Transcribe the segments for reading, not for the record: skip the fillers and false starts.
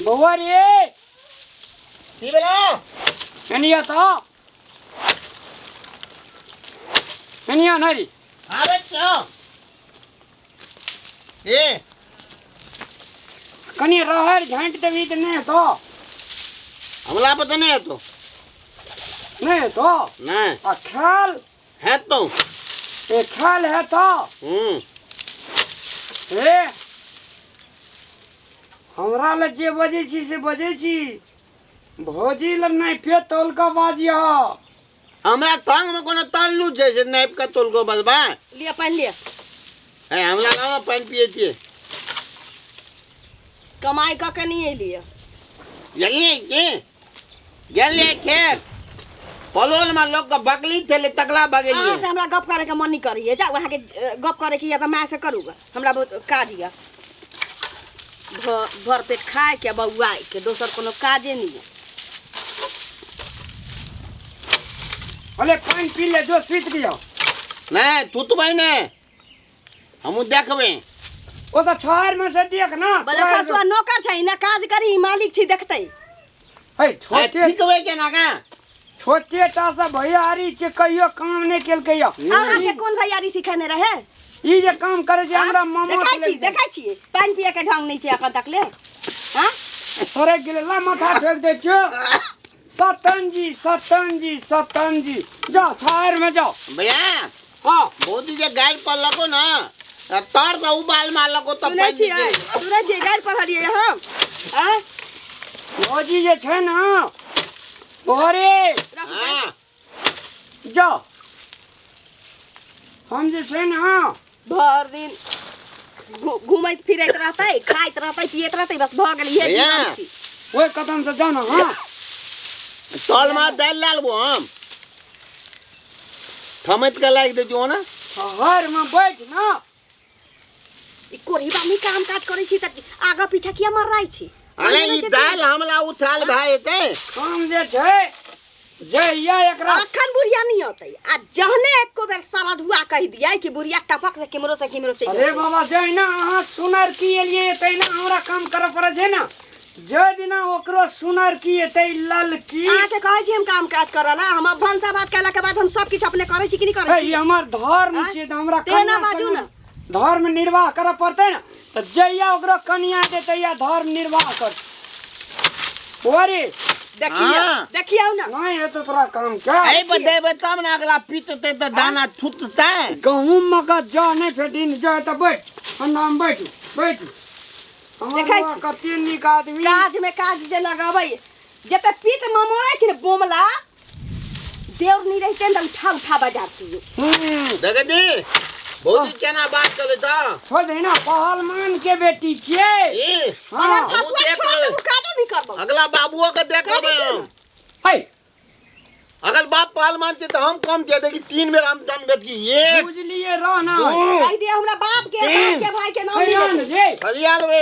बउआ रे की बोला एनिया था एनिया नारी अरे क्या ये कनी रहर झांट देवी त ने तो हमला पता नहीं है तो नहीं तो नहीं आ ख्याल है तो ए ख्याल है तो ए हमरा ल जे बजे छी से बजे छी भौजी ल नहीं पे तोल का बाजिया हमरा तंग में कोनो तालू छै से नाइप का तोल को बलबा लिया पानी लिया है हमला लाओ पानी पिए छिए कमाई का के नहीं लिया जल्दी के जल्दी खेत पलोल में लोग का बकली थे ले तकला बगे अहाँ से हमरा गप करे के मन नहीं करिए जा वहां के गप करे की या त मैं से करूगा हमरा बहुत काज या भर पेट खाए के बउआ के दोसर कोनो काजे नहीं है अरे पानी पी ले जो पीत गयो नहीं तू तो भाई ने हमू देखबे ओ तो छोर में से देख ना बले खसुआ नौकर छै ना काज करी मालिक छी देखतै है छोटे ठीक होए के ना का छोटे टा से भैयारी के कहियो काम नहीं केल कहियो अहाँ के कोन भैयारी सिखाने रहे ई जे काम करे छै हमरा मामा देखै छी पानी पिए के ढंग नहीं छै अखन तक ले हां सरे गेले ला माथा फेंक दे छो सतन जी जाओ छोर में जाओ भैया हां मोदी जे गाय पर लगो ना तार से उबाल मार लगो तो सुनै छी गाय पर हरिए हम हां भौजी जे छै ना ओरे हां जाओ हम जे छै ना भर दिन घूमैत फिरैत रहतै खाइत रहतै पियत रहतै बस भ गेल ये जीवन छी ओए कदम से जाओ ना हां तोल में दाल लालबो हम थमत के लाग दे जो ना घर में बैठ ना ई कोरीबा में काम काज करै छी त आगा पीछा किया मर रहै छी अरे ई दाल हमला उठाल भाई ते काम जे छै जइया एकरा अखन बुढ़िया नहीं होतै आ जहने एको बेर सरद हुआ कह दियै कि बुढ़िया टपक से किमरो चल अरे बाबा जइ ना अहाँ सुनर की एलिए तै ना हमरा काम करे पड़े छै ना जे दिना ओकरो सुनर की एतै लल की अहाँ के कहै छी हम काम काज करला हम भंसा भात कैला के बाद हम सब किछ अपने करै छी कि नहीं करै छी ई हमर धर्म छै त हमरा तेना बाजू ना धर्म निर्वाह करे पड़तै ना त जइया ओकरो कन्या देतै या धर्म निर्वाह कर ओरे देखियो ना नहीं है तो तोरा काम क्या ए बदेबे तब ना अगला पीटते त दाना छूटता गहूम मका जा नहीं फेटिन जा त बैठ हम बैठ देखै छी कते निक आदमी काज में काज जे लगाबै जते पीठ में मोरै छी बोमला देवर नहीं रहते न उठा बाजार छी देख दी बहुत चना बात चले त छोड़ दे ना पहलमान के बेटी छिए ए हां काजे भी करबो अगला बाबुओ के देखबे है अगर बाप पाल मानते तो हम कम दे देगी 3 बेर हम दन बेट की ये बुझलिए रहना कह दे हमरा बाप के भाई के नाम नहीं जे हरियाल वे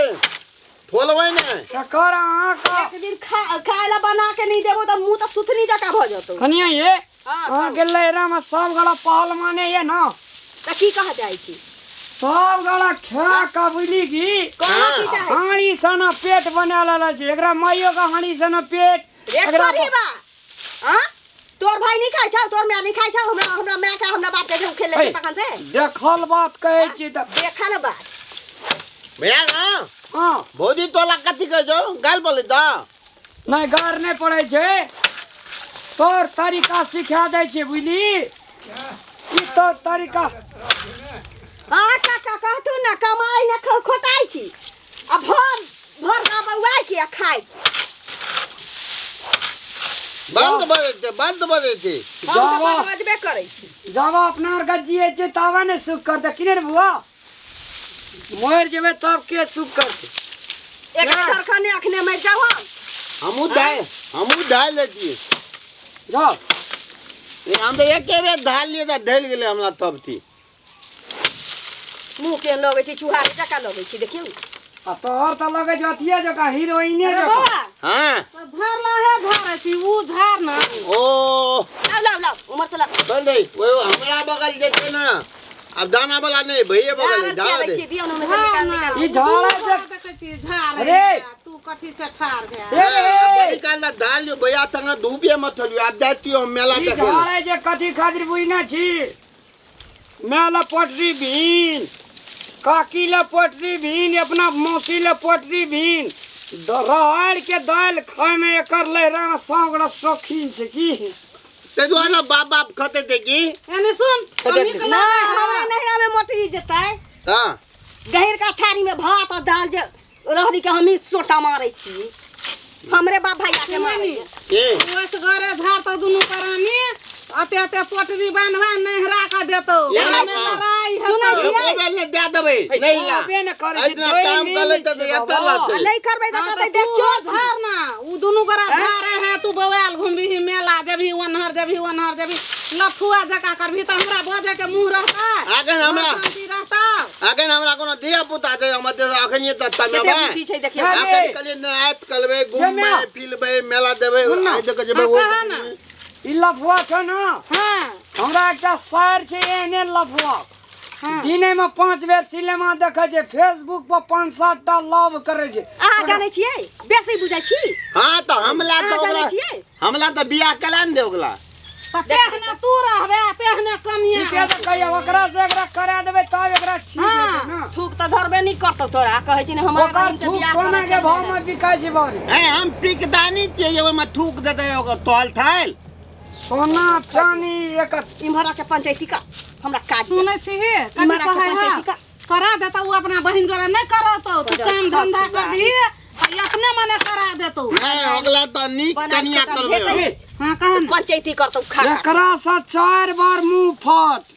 थोलबै ने टकर आहा का एक दिन खायला बना के नहीं देबो त मुंह त सुथनी जका भ जतो कनिया ये हां गेलै राम सब गला पहलमाने ये ना त की कह जाय छी सब गला खा का बुझली की कहां की चाहे हाणी सना पेट बना लाला छै एकरा माइयो का हाणी सना पेट एकरा बा हां तोर भाई नहीं खाइ छ तोर माय नहीं खाइ छ हमरा माय का हमरा बाप के खेले छ तखन से देखल बात कहै छी त देखल बात भैया हां भौजी तोला कथि कह जो गाल बोले त नहीं गार नहीं पड़े छै तोर तरीका सिखा दै छै बुझली ई तो तरीका हां काका कहतू ना कमाई न खोटाई छी अब भर का बउआ के खाइ बंद बजे थे हम तो बजबे करै छी जब अपना और गजिए छै तावा ने सुख कर दे किने रे बुआ मोर जेबे तब के सुख कर दे एक सरखाने अखने में जाओ हमू ढाल लेती जाओ ये हम तो एक के बेर ढाल लिए त ढल गेले हमरा तब थी मुंह के लगे छी चूहा जका लगे छी देखियो आ तोहर त लगे जतिया जका हीरोइने जका हां धरला है धरे छी उ धार ना ओ लाओ उमर चला चल दे वो हमरा बगल जेते ना अब दाना वाला नहीं भैया बगल डाल दे ई झाड़ा से अरे कथी से ठार भे बड़ी काल दाल जो भैया संग धूपिए मत लियो आप जाती हो मेला ई देखे झाड़े जे कथी खातिर बुझना छी मेला पटरी भीन काकी ले पटरी भीन अपना मौसी ले पटरी भीन राहड़ के दाल खाए में एकर लहरा में सौगड़ा शौकीन से की ते जो ना बाप बाप खते थे की एने सुन कमी के ना हमरा नहरा में मोटरी जेतै हां गहिर का थारी में भात और दाल जे रहरी के हमी सोटा मारै छी हमरे बाप भैया के मारी ए ओस घरे धार तो दुनु करानी अते अते पोटरी बांधवा नहरा का देतो ये ना लड़ाई सुनै है छियै? मोबाइल ने दे देबै नहीं ला अबे न करे छी, इतना तोय काम नहीं कर ले तो छी ये बाबा। तला नहीं करबै त कहतै देख चोर छी धार ना उ दुनु गरा धारे है तू बवाल घूमबी ही मेला जबी वनहर जबी लफुआ जका करबी त हमरा बजे के मुंह रहता आगे हमरा शांति रहता आगे हमरा कोनो दिया पुता छै हम ते अखनी त तमे कते बा बुद्धि छै देखियौ हाँ। आगे कले न आत कलबे घूमबे फिरबे मेला देबे आई देख जेबे वो कहा ना ई लफुआ छ न हां हमरा एकटा शायर छै एहने लफुआ हां दिने में 5 बेर सिनेमा देखे छै फेसबुक पर 5-7 टा लव करे छै अहाँ जानै छियै बेसी बुझै छी हां तो हमला अहाँ तो जानै ओकरा छियै हमला तो बियाह कला न दे ओकला तेहने तू रहबे तेहने कमिया ठीके त कहिया ओकरा से एकरा करा देबै तब एकरा ठीक हेतै न थूक त धरबे नहीं करतौ तोरा कहै छी ने हमरा ओकर बहिन से थूक बियाह सोना के भाव में बिकाय छै बारी ए हम पिकदानी छियै एगो में थूक देते ओकर तोल थाल सोना चांदी एकर इम्हरा के पंचायती का हमरा काज सुनै छी हे कथी इम्हरा के कहै पंचायती है का करा देता उ अपना बहिन जोरे नहीं करतो तू काम धंधा कर दी अपने मने करा देतो ए ओकला तो नीक कनिया करबे हां कहन पंचायती करतौ खा एकरा से 4 बार मुंह फट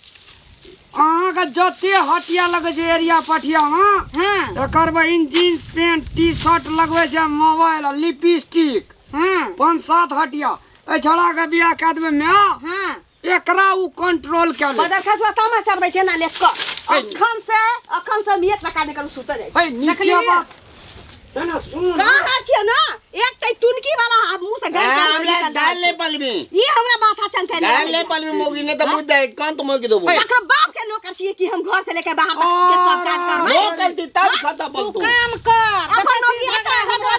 अहाँ के जते हटिया लगे छै एरिया पठिया में हां एकर बहिन जींस पैंट टी शर्ट लगवे छै मोबाइल लिपस्टिक हां 5-7 हटिया ए छड़ा के बियाह कए देबै मैं हां एकरा उ कंट्रोल कए ले बदर खसवा तामा चढ़बै छै ना लेख क अखन से मियत लगा निकल सुत जाय ए निकिया बात तना सुन कहा छियै ना एक तै तुनकी वाला मुंह से गाल हमरा निकल डाल ले पलबी ई हमरा माथा चंके डाल ले पलबी मोगी ने तो बुझ दे कान तो मोगी देबो एकरा बाप के नौकर छियै कि हम घर से लेके बाहर तक के सब काज करबै वो करती तब खाता तू बोल तू काम कर अपन नौकी हटा हटा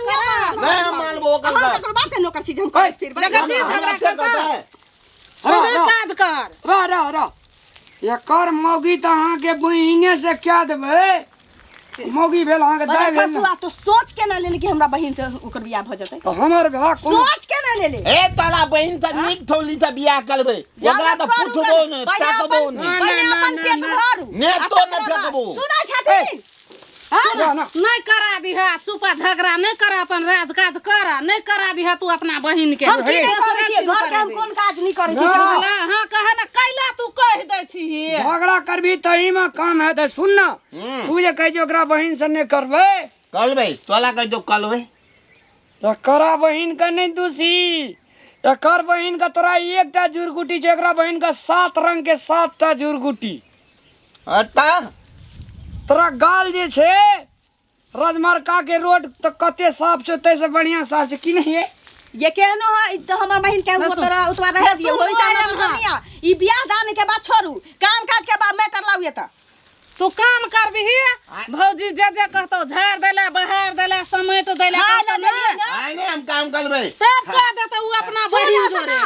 मैं मानबो हम ओकर तकर बाप के नौकर छी हम कर फिर देखा छी झगड़ा करता तू काज कर रा एकर मौगी त अहाँ के बहिने से क्या देबै मौगी भेल अहाँ के दाय भेल न। तो सोच के ना लेले कि हमरा बहिन से ओकर बियाह भ जतै तो हमर भाग कोन सोच के ना लेले ए तोला बहिन से नीक थोली से बियाह करबे ओकरा तो फुटबो न ताकबो न पहिले अपन पेट भरू ने तो न फेकबो सुना छथिन हां ना नहीं करा दिहा चुपा झगड़ा नहीं कर अपन राज काज कर नहीं करा दिहा तू अपना बहिन के हम की नहीं करै छियै घर के हम कोन काज नहीं करै छी बुझला हां कहे ना कैला तू कह दै छी झगड़ा करबी तही में काम है त सुन न तू जे कह जे ओकरा बहिन से नहीं करबै कलबे तोला कह जो कलबे एकरा बहिन का नहीं दूसी एकर बहिन का तोरा एकटा जुरगुटी छै एकरा बहिन का 7 रंग के 7 टा जुरगुटी अता तोरा गाल जे छै राजमार्का के रोड त कते साफ छै तै से बढ़िया साफ छै कि नहीं है ये केहनो है तो हमर बहिन के वो तोरा उतवा रह दियो होई जाना दुनिया ई बियाह दान के बाद छोड़ू काम काज के बाद मैटर लाऊ ये त तू काम करबी भौजी जे जे कहतो झाड़ देला बहार देला समेट देला आई ने हम काम करबे तब कह देता उ अपना बहिन जोरे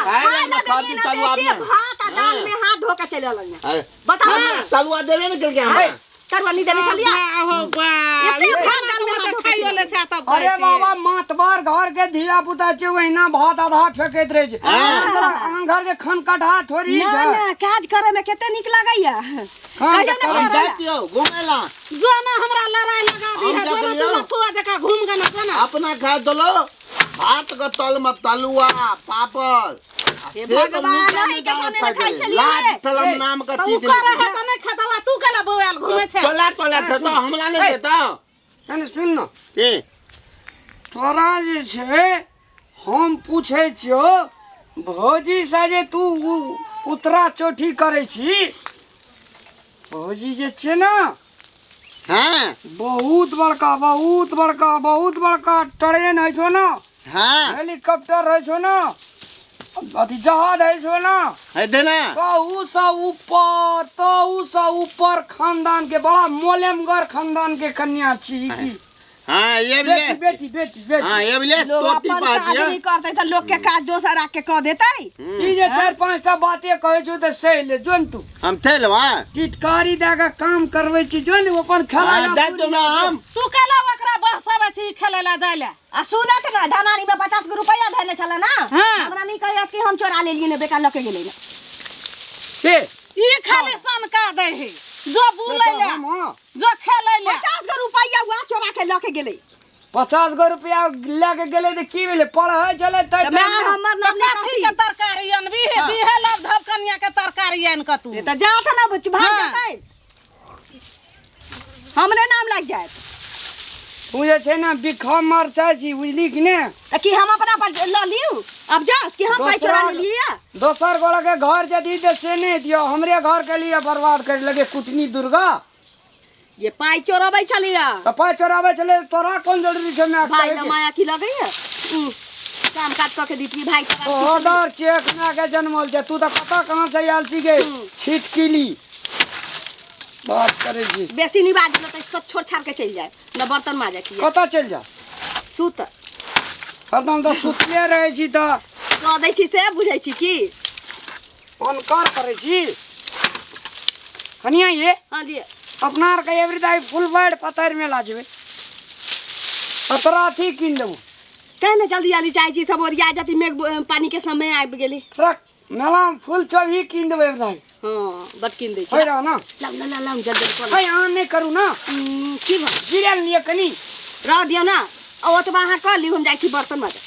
भात दाल में हाथ धो के चले लग बताओ तलुआ देबे न करके हम करवा नहीं देने चलिया हो बा एते भात दाल में हाथ धो के खाइयो ले छा तब अरे बाबा मातबार घर के धिया पुता छै ओहिना भात आधा फेकैत रहे छै अहाँ घर के खन कटहा थोड़ी ना छै ना काज करे में केते निक लागैया कहियो हम ना जातियो घुमेला जो ना हमरा लड़ाई लगा दी है जो ना तू फुआ जका घूम के ना ना अपना खा दलो भात के तल में तलुआ पापड़ भगवान नहीं के खाने न खाइ छलिए लाज तलम नाम का तू चीज करे है त नहीं खतवा तू केला बोयल घूमे छे तोला तोला तो हमला नहीं देता कने सुन न ए तोरा जे छै हम पूछै छियो भौजी से जे तू उतरा चोटी करै छी भौजी जे छै ना हां बहुत बड़का ट्रेन है छो ना हां हेलीकॉप्टर है छो ना अथी जहाज है छो ना है देना तो ऊपर खानदान के बड़ा मोलेमगर खानदान के कन्या छी की हाँ ये भी ले। बेटी बेटी बेटी हाँ ये भी ले। लोग तोती अपन बात काज है। नहीं करते तो लोग के काज दोसर आके कह देते ई जे 4-5 बातें कहै छु त सही ले जोन तू हम थे लवा। टिटकारी देके काम करबै छी जोन अपन खेला हाँ दे दो ना हम। तू केला ओकरा बहसाबे छी खेले ला जाय ला। आ सुनत ना धनानी में 50 रुपया धने चला ना हाँ। हमरा नहीं कहे कि हम चोरा ले लिए ने बेटा लके गेले ना के ई खाली सनका दे है जो बुलै ला जो खेले ला। 50 रुपया हुआ चोरा के लके गेले 50 रुपया लेके गेले त की भेले पढ़ै चले त मैं हमर तो नाम कथी के तरकारी अनबी है बिहे लव धब कनिया के तरकारी आन क तू। तो जा था ना भाग हाँ। जाते हमरे नाम लग जाए उ जे छै ना बिखा मर चाहे छी बुझली कि ने तो कि हम अपना पर ल लियो अब जा कि हम पैसा चोरा ले लिए दोसर गोड़ा के घर जदी दे से नहीं दियो हमरे घर के लिए बर्बाद कर लगे कुटनी दुर्गा ये पाई चोराबै चलिया तो पाय चोरावे चले तोरा कौन जरूरी छै मैं भाई ना माया की लगे है काम काट क के दीती भाई का ऑर्डर चेक ना के जन्मल छै तू तो पता कहां से आयल छी गे छिटकिली बात करे छी बेसी नहीं बाज तो सब छोड़ छाड़ के चल जाए न बर्तन माजे की कता चल जा सूत हरदम तो सुतले रहे छी तो कह दै छी से बुझै छी की अनकार करे छी कनिया ये हां दिए अपना आर के एवरीडे फुल वर्ड पतर में लाजबे अतरा थी किन देबो कहने जल्दी जल्दी चाहे छी सब ओरिया जाती मेघ पानी के समय आबि गेली ट्रक मेला में फुल चढ़ी किन देबो एवरीडे हां बट किन दै छी होय रहा ना लाउ लाउ जल्दी कर भाई आन नहीं करू ना की भ जिरल लिए कनी रह दियो ना ओ तो बाहर कर ली हम जाई छी बर्तन माजे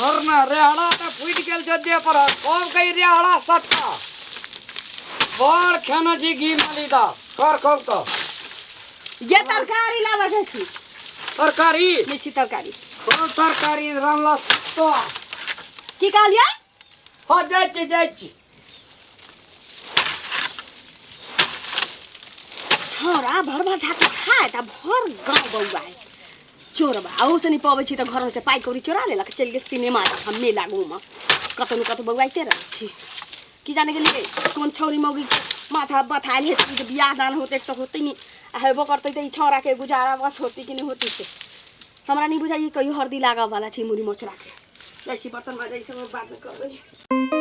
और ना रेहड़ा तो फूट गेल जदे पर कब कई रेहड़ा सटका बड़ खाना जी घी मलिदा कर कब तो ये तरकारी लावे छै छी तरकारी मिर्ची तरकारी कोनो तरकारी रामला तो की कहलियै हो जाय छी छोरा भर भर ढाके खाए त भर गाँव बउआ है चोरबा आओ से नहीं पावे छी त घर से पाई कौड़ी चोरा लेलक चल गेल सिनेमा हम मेला घूम कतनो कत बउआइते रह छी की जाने के लिए कौन छौरी मौगी माथा बथाइल है कि बियाह दान होते तो होते नहीं हेबो करते तो छौरा के गुजारा बस होती कि नहीं होती से हमरा नहीं बुझाइए कहियो हरदी लागा वाला छी मुरी मोचरा के लच्छी बर्तन बजाई सब बात करबै